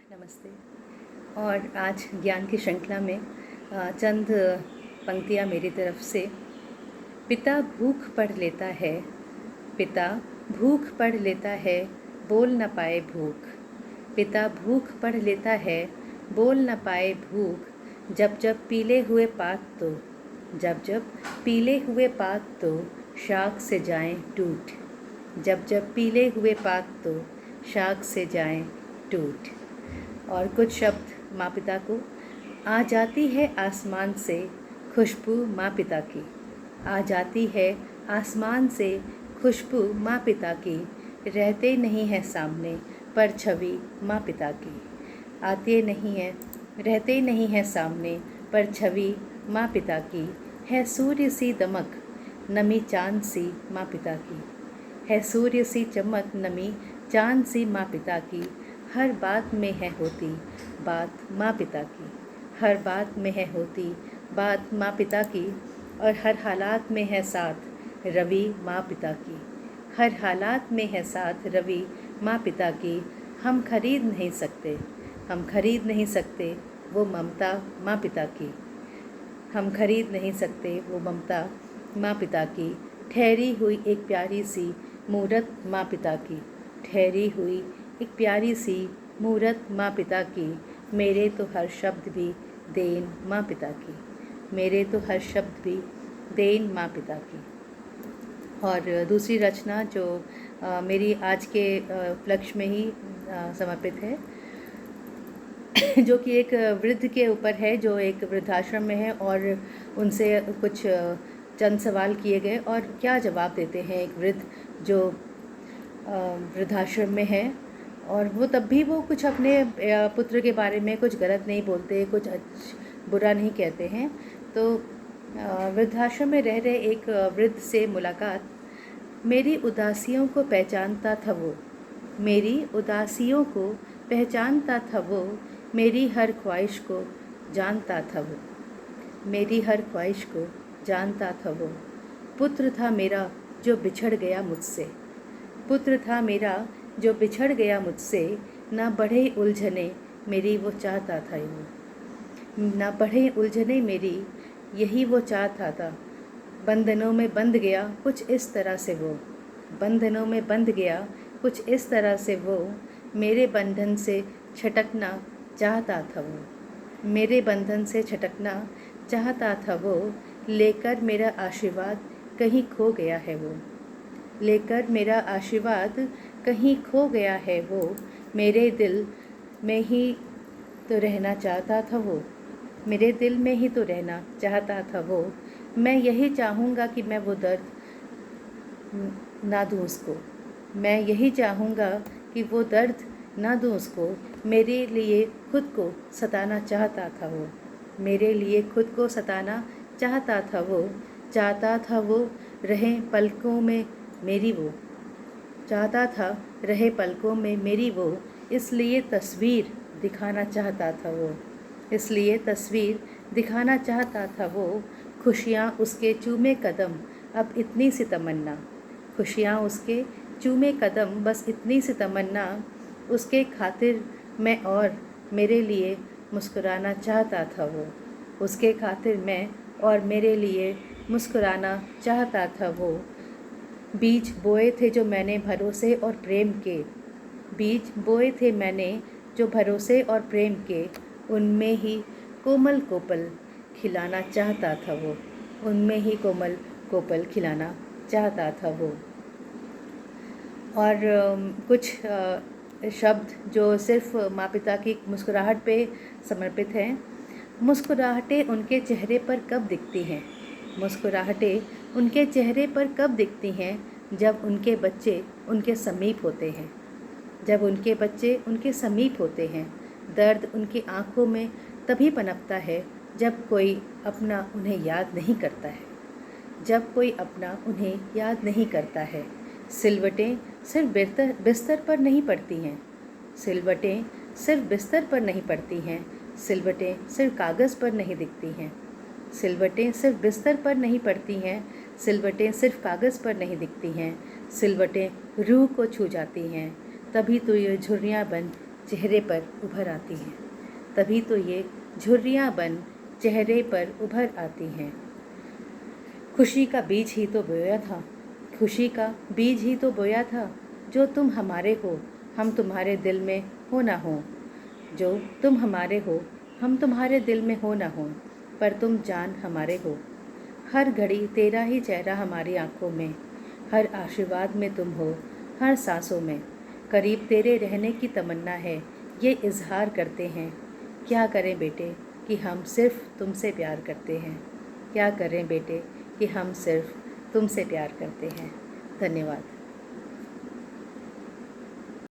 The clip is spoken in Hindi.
नमस्ते। और आज ज्ञान की श्रृंखला में चंद पंक्तियाँ मेरी तरफ से। पिता भूख पढ़ लेता है, पिता भूख पढ़ लेता है, बोल न पाए भूख। पिता भूख पढ़ लेता है, बोल न पाए भूख। जब जब पीले हुए पात तो, जब जब पीले हुए पात तो, शाख से जाएं टूट। जब जब पीले हुए पात तो, शाख से जाएं टूट। और कुछ शब्द माँ पिता को। आ जाती है आसमान से खुशबू माँ पिता की, आ जाती है आसमान से खुशबू माँ पिता की। रहते नहीं है सामने पर छवि माँ पिता की, आते नहीं है, रहते नहीं है सामने पर छवि माँ पिता की। है सूर्य सी दमक नमी चाँद सी माँ पिता की, है सूर्य सी चमक नमी चाँद सी माँ पिता की। हर बात में है होती बात माँ पिता की, हर बात में है होती बात माँ पिता की। और हर हालात में है साथ रवि माँ पिता की, हर हालात में है साथ रवि माँ पिता की। हम खरीद नहीं सकते, हम खरीद नहीं सकते वो ममता माँ पिता की, हम खरीद नहीं सकते वो ममता माँ पिता की। ठहरी हुई एक प्यारी सी मूरत माँ पिता की, ठहरी हुई एक प्यारी सी मूरत माँ पिता की। मेरे तो हर शब्द भी देन माँ पिता की, मेरे तो हर शब्द भी देन माँ पिता की। और दूसरी रचना जो मेरी आज के उपलक्ष्य में ही समर्पित है, जो कि एक वृद्ध के ऊपर है जो एक वृद्धाश्रम में है और उनसे कुछ चंद सवाल किए गए और क्या जवाब देते हैं एक वृद्ध जो वृद्धाश्रम में है। और वो तब भी वो कुछ अपने पुत्र के बारे में कुछ गलत नहीं बोलते, कुछ बुरा नहीं कहते हैं। तो वृद्धाश्रम में रह रहे एक वृद्ध से मुलाकात। मेरी उदासियों को पहचानता था वो, मेरी उदासियों को पहचानता था वो। मेरी हर ख्वाहिश को जानता था वो, मेरी हर ख्वाहिश को जानता था वो। पुत्र था मेरा जो बिछड़ गया मुझसे, पुत्र था मेरा जो बिछड़ गया मुझसे। ना बढ़े उलझने मेरी वो चाहता था वो, ना बढ़े उलझने मेरी यही वो चाहता था। बंधनों में बंध गया कुछ इस तरह से वो, बंधनों में बंध गया कुछ इस तरह से वो। मेरे बंधन से छटकना चाहता था वो, मेरे बंधन से छटकना चाहता था वो। लेकर मेरा आशीर्वाद कहीं खो गया है वो, लेकर मेरा आशीर्वाद कहीं खो गया है वो। मेरे दिल में ही तो रहना चाहता था वो, मेरे दिल में ही तो रहना चाहता था वो। मैं यही चाहूँगा कि मैं वो दर्द ना दूँ उसको, मैं यही चाहूँगा कि वो दर्द ना दूँ उसको। मेरे लिए खुद को सताना चाहता था वो, मेरे लिए खुद को सताना चाहता था वो। चाहता था वो रहे पलकों में मेरी वो, चाहता था रहे पलकों में मेरी वो। इसलिए तस्वीर दिखाना चाहता था वो, इसलिए तस्वीर दिखाना चाहता था वो। खुशियाँ उसके चूमे कदम अब इतनी सी तमन्ना, खुशियाँ उसके चूमे कदम बस इतनी सी तमन्ना। उसके खातिर मैं और मेरे लिए मुस्कुराना चाहता था वो, उसके खातिर मैं और मेरे लिए मुस्कुराना चाहता था वो। बीज बोए थे जो मैंने भरोसे और प्रेम के, बीज बोए थे मैंने जो भरोसे और प्रेम के। उनमें ही कोमल कोपल खिलाना चाहता था वो, उनमें ही कोमल कोपल खिलाना चाहता था वो। और कुछ शब्द जो सिर्फ माँ पिता की मुस्कुराहट पे समर्पित हैं। मुस्कुराहटें उनके चेहरे पर कब दिखती हैं, मुस्कुराहटें उनके चेहरे पर कब दिखती हैं। जब उनके बच्चे उनके समीप होते हैं, जब उनके बच्चे उनके समीप होते हैं। दर्द उनकी आँखों में तभी पनपता है जब कोई अपना उन्हें याद नहीं करता है, जब कोई अपना उन्हें याद नहीं करता है। सिलवटें सिर्फ बिस्तर पर नहीं पड़ती हैं, सिलवटें सिर्फ बिस्तर पर नहीं पड़ती हैं। सिलवटें सिर्फ कागज़ पर नहीं दिखती हैं, सिलवटें सिर्फ बिस्तर पर नहीं पड़ती हैं। सिलवटें सिर्फ कागज़ पर नहीं दिखती हैं, सिलवटें रूह को छू जाती हैं। तभी तो ये झुर्रियाँ बन चेहरे पर उभर आती हैं, तभी तो ये झुर्रियाँ बन चेहरे पर उभर आती हैं। खुशी का बीज ही तो बोया था, खुशी का बीज ही तो बोया था, जो तुम हमारे हो हम तुम्हारे दिल में हो ना हो, जो तुम हमारे हो हम तुम्हारे दिल में हो ना हो, पर तुम जान हमारे हो। हर घड़ी तेरा ही चेहरा हमारी आँखों में, हर आशीर्वाद में तुम हो, हर सांसों में। करीब तेरे रहने की तमन्ना है, ये इजहार करते हैं। क्या करें बेटे कि हम सिर्फ तुमसे प्यार करते हैं, क्या करें बेटे कि हम सिर्फ तुमसे प्यार करते हैं। धन्यवाद।